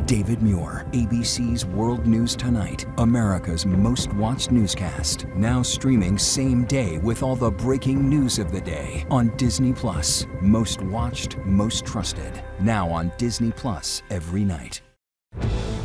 David Muir, ABC's World News Tonight, America's most watched newscast. Now streaming same day with all the breaking news of the day on Disney+. Most watched, most trusted. Now on Disney+ every night.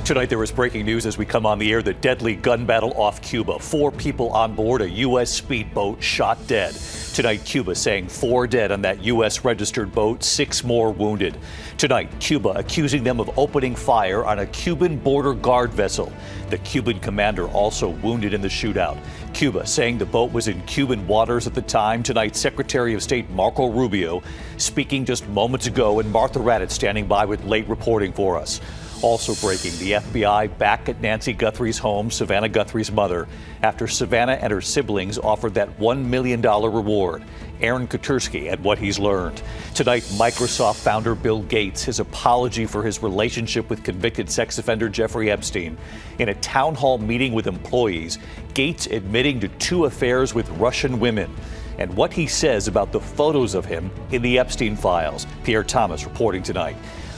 Tonight there is breaking news as we come on the air. The deadly gun battle off Cuba. 4 people on board a U.S. speedboat shot dead. Tonight Cuba saying 4 dead on that U.S. registered boat, 6 more wounded. Tonight Cuba accusing them of opening fire on a Cuban border guard vessel. The Cuban commander also wounded in the shootout. Cuba saying the boat was in Cuban waters at the time. Tonight Secretary of State Marco Rubio speaking just moments ago, and Martha Raddatz standing by with late reporting for us. Also breaking, the FBI back at Nancy Guthrie's home, Savannah Guthrie's mother, after Savannah and her siblings offered that $1 million reward. Aaron Katursky and what he's learned. Tonight, Microsoft founder Bill Gates, his apology for his relationship with convicted sex offender Jeffrey Epstein. In a town hall meeting with employees, Gates admitting to 2 affairs with Russian women. And what he says about the photos of him in the Epstein files. Pierre Thomas reporting tonight.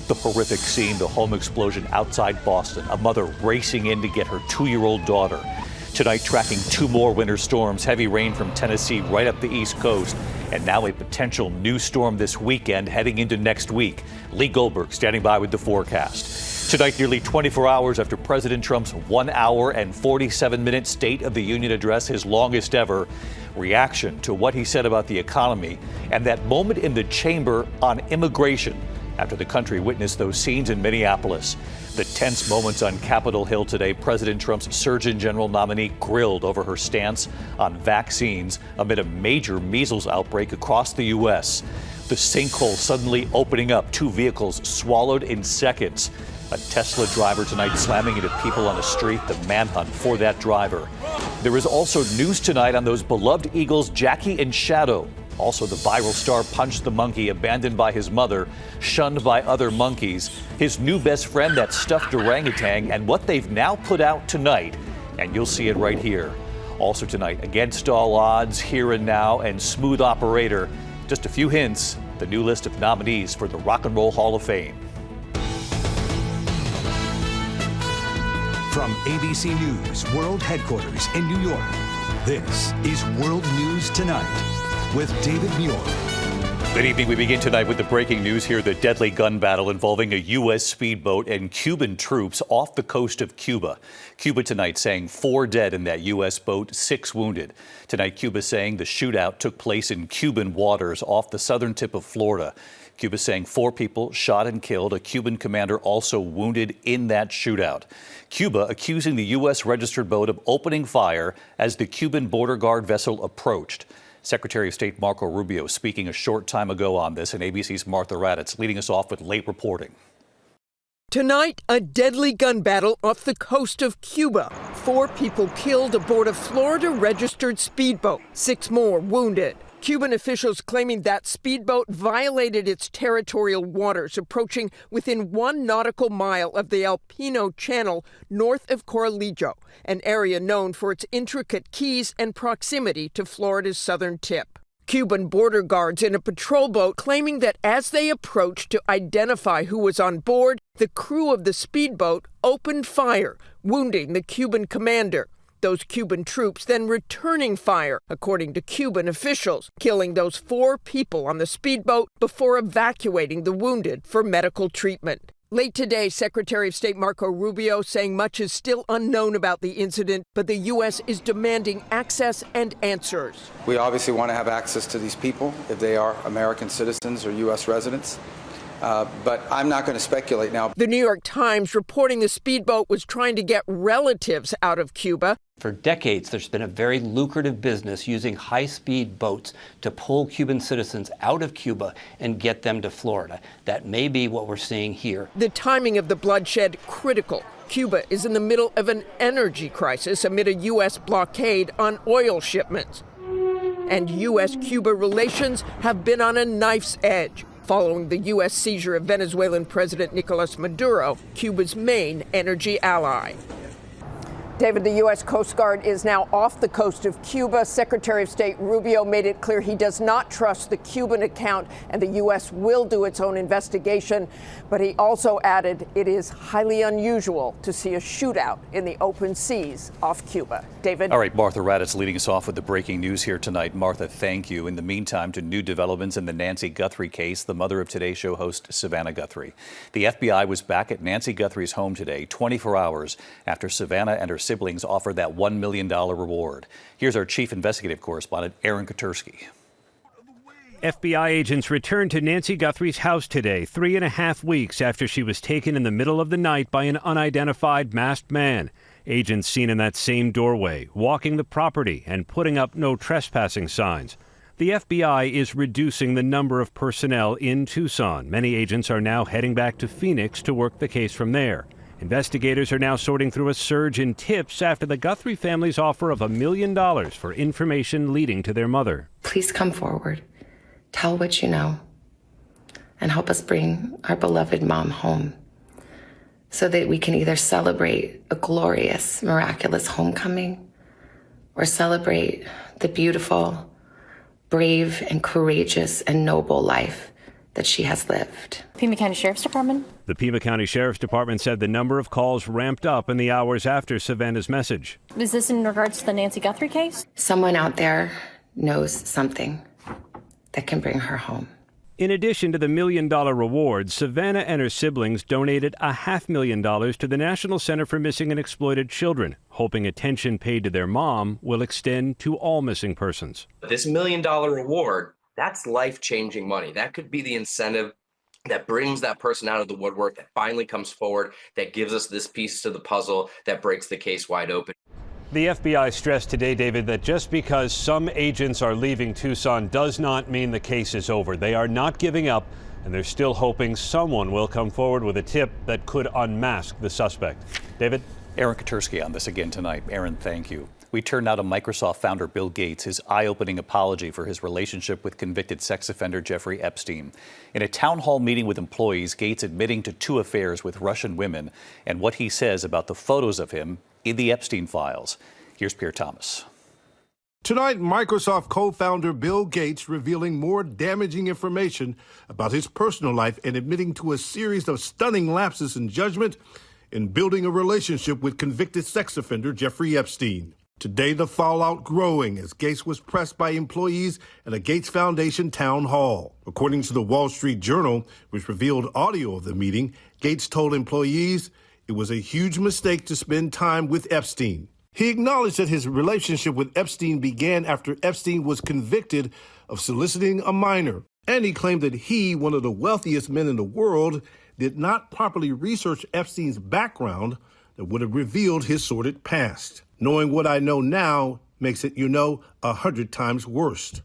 The horrific scene, the home explosion outside Boston, a mother racing in to get her 2-year-old daughter. Tonight, tracking 2 more winter storms, heavy rain from Tennessee right up the East Coast, and now a potential new storm this weekend heading into next week. Lee Goldberg standing by with the forecast. Tonight, nearly 24 hours after President Trump's 1 hour and 47-minute State of the Union address, his longest ever, reaction to what he said about the economy and that moment in the chamber on immigration after the country witnessed those scenes in Minneapolis. The tense moments on Capitol Hill today, President Trump's Surgeon General nominee grilled over her stance on vaccines amid a major measles outbreak across the U.S. The sinkhole suddenly opening up, 2 vehicles swallowed in seconds. A Tesla driver tonight slamming into people on the street, the manhunt for that driver. There is also news tonight on those beloved Eagles, Jackie and Shadow. Also, the viral star Punch the Monkey, abandoned by his mother, shunned by other monkeys, his new best friend, that stuffed orangutan, and what they've now put out tonight. And you'll see it right here. Also tonight, Against All Odds, Here and Now, and Smooth Operator. Just a few hints, the new list of nominees for the Rock and Roll Hall of Fame. From ABC News World Headquarters in New York, this is World News Tonight with David Muir. Good evening. We begin tonight with the breaking news here. The deadly gun battle involving a U.S. speedboat and Cuban troops off the coast of Cuba. Cuba tonight saying 4 dead in that U.S. boat, 6 wounded. Tonight, Cuba saying the shootout took place in Cuban waters off the southern tip of Florida. Cuba saying 4 people shot and killed. A Cuban commander also wounded in that shootout. Cuba accusing the U.S. registered boat of opening fire as the Cuban border guard vessel approached. Secretary of State Marco Rubio speaking a short time ago on this, and ABC's Martha Raddatz leading us off with late reporting. Tonight, a deadly gun battle off the coast of Cuba. 4 people killed aboard a Florida-registered speedboat, 6 more wounded. Cuban officials claiming that speedboat violated its territorial waters, approaching within 1 nautical mile of the El Pino Channel north of Corralejo, an area known for its intricate quays and proximity to Florida's southern tip. Cuban border guards in a patrol boat claiming that as they approached to identify who was on board, the crew of the speedboat opened fire, wounding the Cuban commander. Those Cuban troops then returning fire, according to Cuban officials, killing those 4 people on the speedboat before evacuating the wounded for medical treatment. Late today, Secretary of State Marco Rubio saying much is still unknown about the incident, but the U.S. is demanding access and answers. We obviously want to have access to these people if they are American citizens or U.S. residents. But I'm not going to speculate now. The New York Times reporting the speedboat was trying to get relatives out of Cuba. For decades, there's been a very lucrative business using high-speed boats to pull Cuban citizens out of Cuba and get them to Florida. That may be what we're seeing here. The timing of the bloodshed critical. Cuba is in the middle of an energy crisis amid a U.S. blockade on oil shipments. And U.S.-Cuba relations have been on a knife's edge, following the U.S. seizure of Venezuelan President Nicolas Maduro, Cuba's main energy ally. David, the U.S. Coast Guard is now off the coast of Cuba. Secretary of State Rubio made it clear he does not trust the Cuban account, and the U.S. will do its own investigation. But he also added it is highly unusual to see a shootout in the open seas off Cuba. David? All right, Martha Raddatz leading us off with the breaking news here tonight. Martha, thank you. In the meantime, to new developments in the Nancy Guthrie case, the mother of Today Show host Savannah Guthrie. The FBI was back at Nancy Guthrie's home today, 24 hours after Savannah and her siblings offered that $1 million reward. Here's our chief investigative correspondent, Aaron Katursky. FBI agents returned to Nancy Guthrie's house today, 3.5 weeks after she was taken in the middle of the night by an unidentified masked man. Agents seen in that same doorway, walking the property and putting up no trespassing signs. The FBI is reducing the number of personnel in Tucson. Many agents are now heading back to Phoenix to work the case from there. Investigators are now sorting through a surge in tips after the Guthrie family's offer of $1 million for information leading to their mother. Please come forward, tell what you know, and help us bring our beloved mom home so that we can either celebrate a glorious, miraculous homecoming or celebrate the beautiful, brave, and courageous and noble life that she has lived. Pima County Sheriff's Department? The Pima County Sheriff's Department said the number of calls ramped up in the hours after Savannah's message. Is this in regards to the Nancy Guthrie case? Someone out there knows something that can bring her home. In addition to the $1 million reward, Savannah and her siblings donated $500,000 to the National Center for Missing and Exploited Children, hoping attention paid to their mom will extend to all missing persons. This $1 million reward, that's life-changing money. That could be the incentive that brings that person out of the woodwork, that finally comes forward, that gives us this piece to the puzzle that breaks the case wide open. The FBI stressed today, David, that just because some agents are leaving Tucson does not mean the case is over. They are not giving up, and they're still hoping someone will come forward with a tip that could unmask the suspect. David? Aaron Katursky on this again tonight. Aaron, thank you. We turn now to Microsoft founder Bill Gates, his eye-opening apology for his relationship with convicted sex offender Jeffrey Epstein. In a town hall meeting with employees, Gates admitting to 2 affairs with Russian women and what he says about the photos of him in the Epstein files. Here's Pierre Thomas. Tonight, Microsoft co-founder Bill Gates revealing more damaging information about his personal life and admitting to a series of stunning lapses in judgment in building a relationship with convicted sex offender Jeffrey Epstein. Today, the fallout growing as Gates was pressed by employees at a Gates Foundation town hall. According to the Wall Street Journal, which revealed audio of the meeting, Gates told employees it was a huge mistake to spend time with Epstein. He acknowledged that his relationship with Epstein began after Epstein was convicted of soliciting a minor. And he claimed that he, one of the wealthiest men in the world, did not properly research Epstein's background that would have revealed his sordid past. Knowing what I know now makes it, 100 times worse.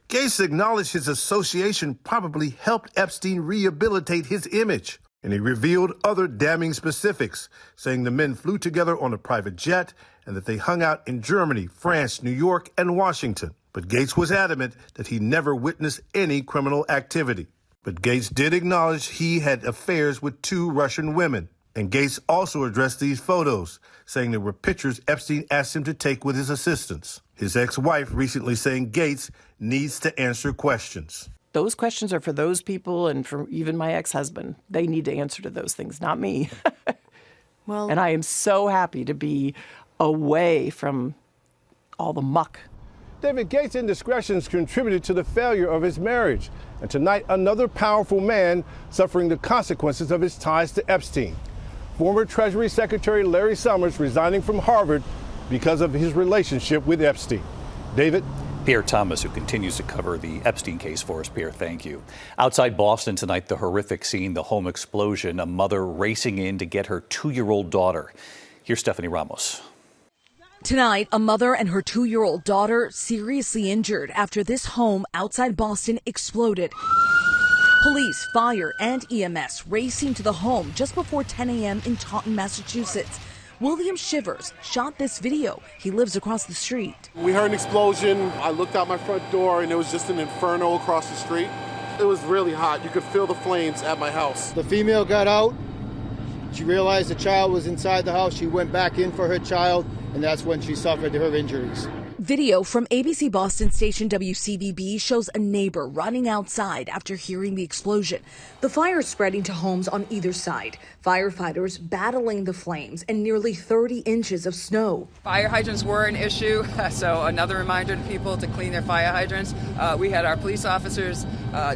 Gates acknowledged his association probably helped Epstein rehabilitate his image. And he revealed other damning specifics, saying the men flew together on a private jet and that they hung out in Germany, France, New York, and Washington. But Gates was adamant that he never witnessed any criminal activity. But Gates did acknowledge he had affairs with 2 Russian women. And Gates also addressed these photos, saying there were pictures Epstein asked him to take with his assistants. His ex-wife recently saying Gates needs to answer questions. Those questions are for those people and for even my ex-husband. They need to answer to those things, not me. Well, and I am so happy to be away from all the muck. David Gates' indiscretions contributed to the failure of his marriage. And tonight, another powerful man suffering the consequences of his ties to Epstein. Former Treasury Secretary Larry Summers resigning from Harvard because of his relationship with Epstein. David? Pierre Thomas, who continues to cover the Epstein case for us. Pierre, thank you. Outside Boston tonight, the horrific scene, the home explosion, a mother racing in to get her 2-year-old daughter. Here's Stephanie Ramos. Tonight, a mother and her 2-year-old daughter seriously injured after this home outside Boston exploded. Police, fire, and EMS racing to the home just before 10 a.m. in Taunton, Massachusetts. William Shivers shot this video. He lives across the street. We heard an explosion. I looked out my front door and it was just an inferno across the street. It was really hot. You could feel the flames at my house. The female got out She realized the child was inside the house. She went back in for her child, and that's when she suffered her injuries. Video from ABC Boston station WCVB shows a neighbor running outside after hearing the explosion. The fire spreading to homes on either side. Firefighters battling the flames and nearly 30 inches of snow. Fire hydrants were an issue, so another reminder to people to clean their fire hydrants. We had our police officers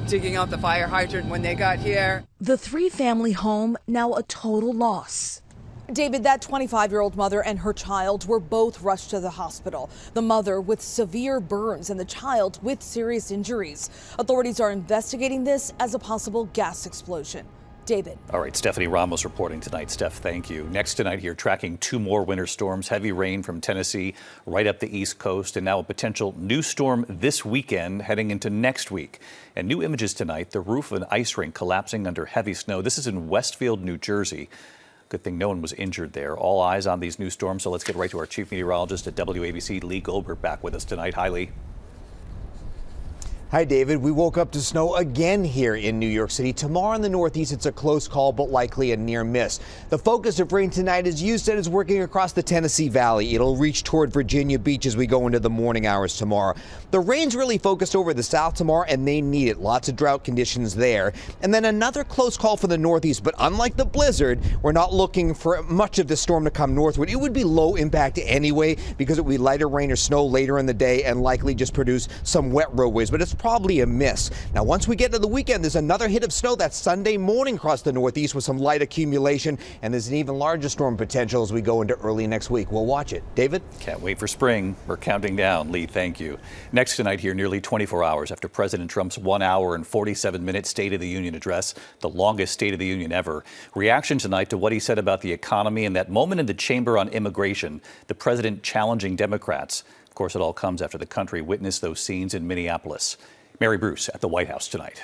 digging out the fire hydrant when they got here. The three-family home now a total loss. David, that 25-year-old mother and her child were both rushed to the hospital. The mother with severe burns and the child with serious injuries. Authorities are investigating this as a possible gas explosion. David. All right, Stephanie Ramos reporting tonight. Steph, thank you. Next tonight here, tracking two more winter storms, heavy rain from Tennessee right up the East Coast, and now a potential new storm this weekend heading into next week. And new images tonight, the roof of an ice rink collapsing under heavy snow. This is in Westfield, New Jersey. Good thing no one was injured there. All eyes on these new storms, so let's get right to our chief meteorologist at WABC, Lee Goldberg, back with us tonight. Hi, Lee. Hi, David. We woke up to snow again here in New York City. Tomorrow in the Northeast, it's a close call, but likely a near miss. The focus of rain tonight, as you said, is working across the Tennessee Valley. It'll reach toward Virginia Beach as we go into the morning hours tomorrow. The rain's really focused over the south tomorrow, and they need it. Lots of drought conditions there. And then another close call for the Northeast, but unlike the blizzard, we're not looking for much of the storm to come northward. It would be low impact anyway because it would be lighter rain or snow later in the day and likely just produce some wet roadways, but it's probably a miss. Now, once we get to the weekend, there's another hit of snow that Sunday morning across the Northeast with some light accumulation, and there's an even larger storm potential as we go into early next week. We'll watch it. David? Can't wait for spring. We're counting down. Lee, thank you. Next tonight here, nearly 24 hours after President Trump's 1 hour and 47-minute State of the Union address, the longest State of the Union ever. Reaction tonight to what he said about the economy and that moment in the chamber on immigration, the president challenging Democrats. Of course, it all comes after the country witnessed those scenes in Minneapolis. Mary Bruce at the White House tonight.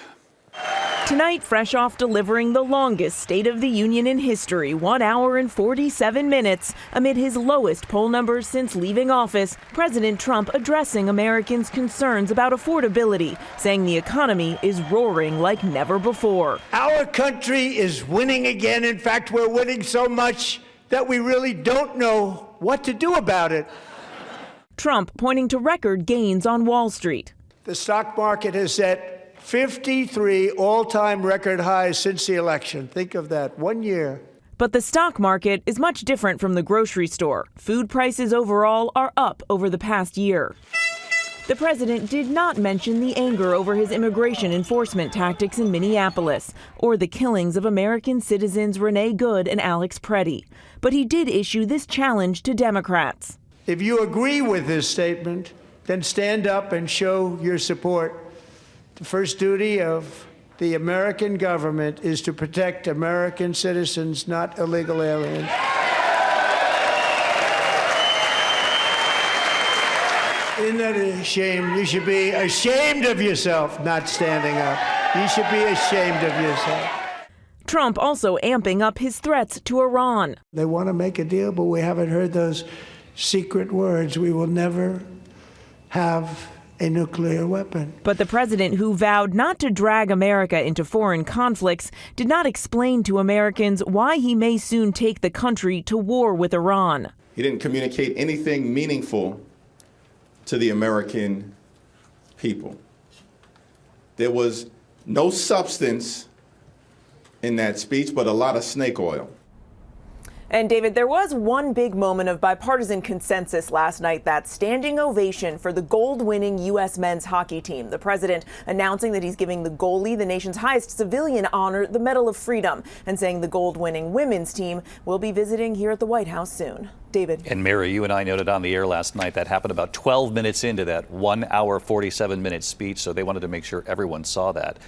Tonight, fresh off delivering the longest State of the Union in history, 1 hour and 47 minutes, amid his lowest poll numbers since leaving office, President Trump addressing Americans' concerns about affordability, saying the economy is roaring like never before. Our country is winning again. In fact, we're winning so much that we really don't know what to do about it. Trump pointing to record gains on Wall Street. The stock market has set 53 all-time record highs since the election. Think of that, 1 year. But the stock market is much different from the grocery store. Food prices overall are up over the past year. The president did not mention the anger over his immigration enforcement tactics in Minneapolis or the killings of American citizens Renee Good and Alex Preddy. But he did issue this challenge to Democrats. If you agree with this statement, then stand up and show your support. The first duty of the American government is to protect American citizens, not illegal aliens. Isn't that a shame? You should be ashamed of yourself not standing up. You should be ashamed of yourself. Trump also amping up his threats to Iran. They want to make a deal, but we haven't heard those secret words. We will never have a nuclear weapon. But the president, who vowed not to drag America into foreign conflicts, did not explain to Americans why he may soon take the country to war with Iran. He didn't communicate anything meaningful to the American people. There was no substance in that speech, but a lot of snake oil. And David, there was one big moment of bipartisan consensus last night, that standing ovation for the gold-winning U.S. men's hockey team. The president announcing that he's giving the goalie the nation's highest civilian honor, the Medal of Freedom, and saying the gold-winning women's team will be visiting here at the White House soon. David. And Mary, you and I noted on the air last night that happened about 12 minutes into that 1 hour, 47-minute speech, so they wanted to make sure everyone saw that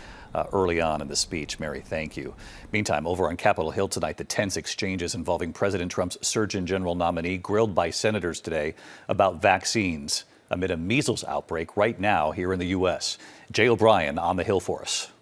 early on in the speech. Mary, thank you. Meantime, over on Capitol Hill tonight, the tense exchanges involving President Trump's Surgeon General nominee grilled by senators today about vaccines amid a measles outbreak right now here in the U.S. Jay O'Brien on the Hill for us.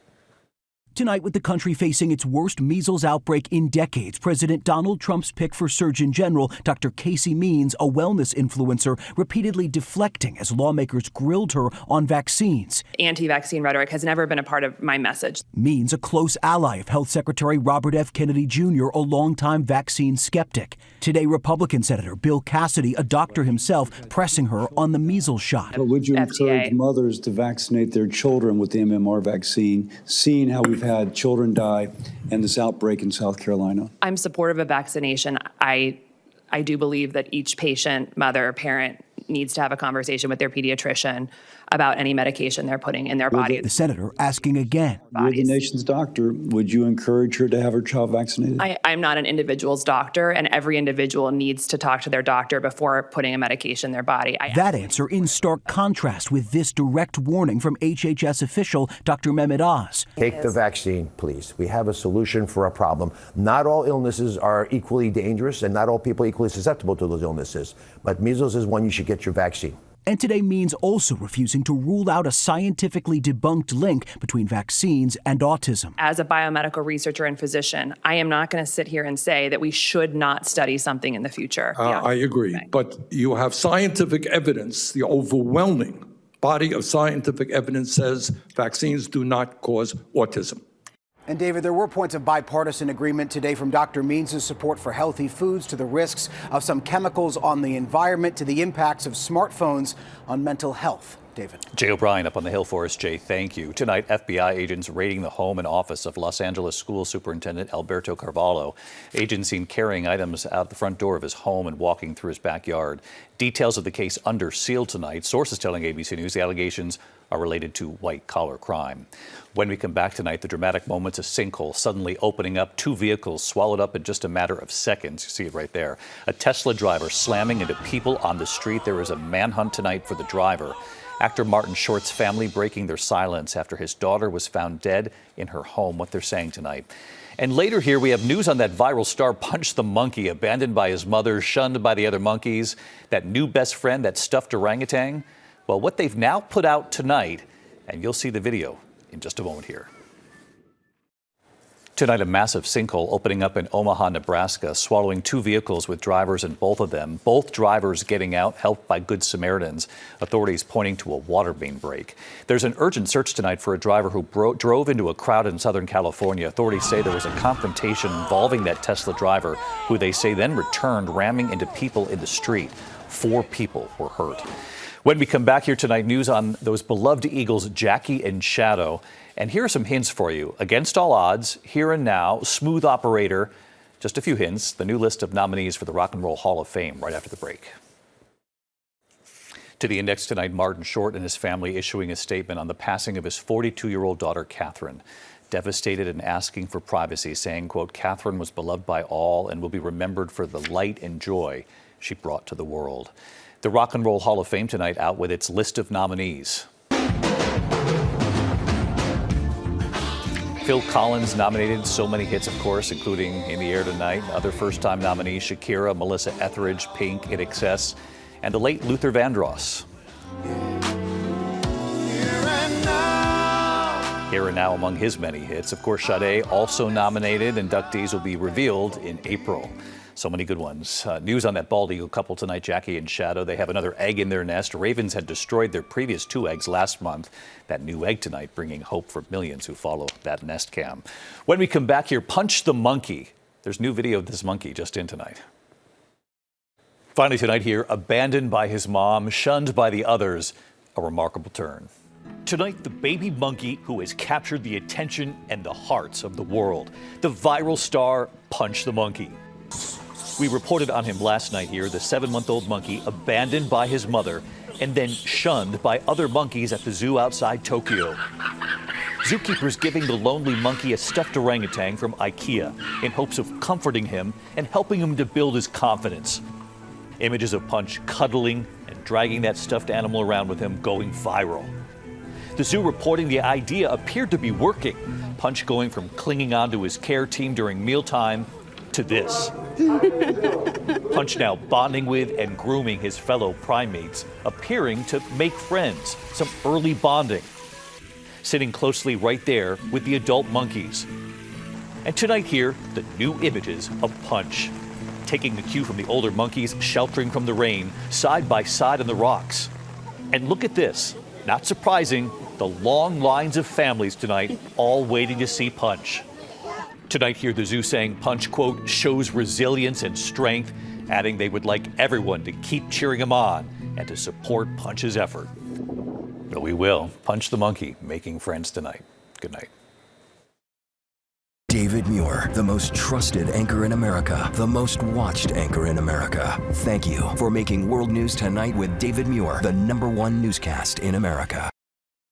Tonight, with the country facing its worst measles outbreak in decades, President Donald Trump's pick for Surgeon General, Dr. Casey Means, a wellness influencer, repeatedly deflecting as lawmakers grilled her on vaccines. Anti-vaccine rhetoric has never been a part of my message. Means, a close ally of Health Secretary Robert F. Kennedy Jr., a longtime vaccine skeptic. Today, Republican Senator Bill Cassidy, a doctor himself, pressing her on the measles shot. But would you encourage mothers to vaccinate their children with the MMR vaccine, seeing how we've had children die and this outbreak in South Carolina? I'm supportive of vaccination. I do believe that each patient, mother, or parent needs to have a conversation with their pediatrician about any medication they're putting in their body. The senator asking again. You're the nation's doctor. Would you encourage her to have her child vaccinated? I'm not an individual's doctor, and every individual needs to talk to their doctor before putting a medication in their body. That answer in stark contrast with this direct warning from HHS official Dr. Mehmet Oz. Take the vaccine, please. We have a solution for a problem. Not all illnesses are equally dangerous, and not all people are equally susceptible to those illnesses. But measles is one you should get your vaccine. And today Means also refusing to rule out a scientifically debunked link between vaccines and autism. As a biomedical researcher and physician, I am not going to sit here and say that we should not study something in the future. I agree. But you have scientific evidence. The overwhelming body of scientific evidence says vaccines do not cause autism. And David, there were points of bipartisan agreement today, from Dr. Means' support for healthy foods to the risks of some chemicals on the environment to the impacts of smartphones on mental health. David. Jay O'Brien up on the Hill for us. Jay, thank you. Tonight, FBI agents raiding the home and office of Los Angeles School Superintendent Alberto Carvalho. Agents seen carrying items out the front door of his home and walking through his backyard. Details of the case under seal tonight. Sources telling ABC News the allegations are related to white-collar crime. When we come back tonight, the dramatic moments, a sinkhole suddenly opening up, 2 vehicles swallowed up in just a matter of seconds. You see it right there. A Tesla driver slamming into people on the street. There is a manhunt tonight for the driver. Actor Martin Short's family breaking their silence after his daughter was found dead in her home, what they're saying tonight. And later here, we have news on that viral star Punch the Monkey, abandoned by his mother, shunned by the other monkeys, that new best friend, that stuffed orangutan. Well, what they've now put out tonight, and you'll see the video in just a moment here. Tonight, a massive sinkhole opening up in Omaha, Nebraska, swallowing 2 vehicles with drivers in both of them. Both drivers getting out, helped by Good Samaritans. Authorities pointing to a water main break. There's an urgent search tonight for a driver who drove into a crowd in Southern California. Authorities say there was a confrontation involving that Tesla driver, who they say then returned, ramming into people in the street. 4 people were hurt. When we come back here tonight, news on those beloved Eagles, Jackie and Shadow. And here are some hints for you. Against all odds, here and now, smooth operator. Just a few hints. The new list of nominees for the Rock and Roll Hall of Fame right after the break. To the Index tonight, Martin Short and his family issuing a statement on the passing of his 42-year-old daughter, Catherine. Devastated and asking for privacy, saying, quote, Catherine was beloved by all and will be remembered for the light and joy she brought to the world. The Rock and Roll Hall of Fame tonight out with its list of nominees. Phil Collins nominated, so many hits, of course, including In the Air Tonight. Other first-time nominees, Shakira, Melissa Etheridge, Pink, In Excess, and the late Luther Vandross. Here and Now among his many hits. Of course, Sade also nominated. Inductees will be revealed in April. So many good ones. News on that bald eagle couple tonight, Jackie and Shadow. They have another egg in their nest. Ravens had destroyed their previous 2 eggs last month. That new egg tonight bringing hope for millions who follow that nest cam. When we come back here, Punch the Monkey. There's new video of this monkey just in tonight. Finally tonight here, abandoned by his mom, shunned by the others. A remarkable turn. Tonight, the baby monkey who has captured the attention and the hearts of the world. The viral star, Punch the Monkey. We reported on him last night here, the 7-month-old monkey abandoned by his mother and then shunned by other monkeys at the zoo outside Tokyo. Zookeepers giving the lonely monkey a stuffed orangutan from IKEA in hopes of comforting him and helping him to build his confidence. Images of Punch cuddling and dragging that stuffed animal around with him going viral. The zoo reporting the idea appeared to be working. Punch going from clinging on to his care team during mealtime to this. Punch now bonding with and grooming his fellow primates, appearing to make friends, some early bonding. sitting closely right there with the adult monkeys. And tonight here, the new images of Punch, taking the cue from the older monkeys sheltering from the rain, side by side on the rocks. And look at this, not surprising, the long lines of families tonight, all waiting to see Punch. Tonight here, the zoo saying Punch, quote, shows resilience and strength, adding they would like everyone to keep cheering him on and to support Punch's effort. But we will. Punch the monkey, making friends tonight. Good night. David Muir, the most trusted anchor in America, the most watched anchor in America. Thank you for making World News Tonight with David Muir the #1 newscast in America.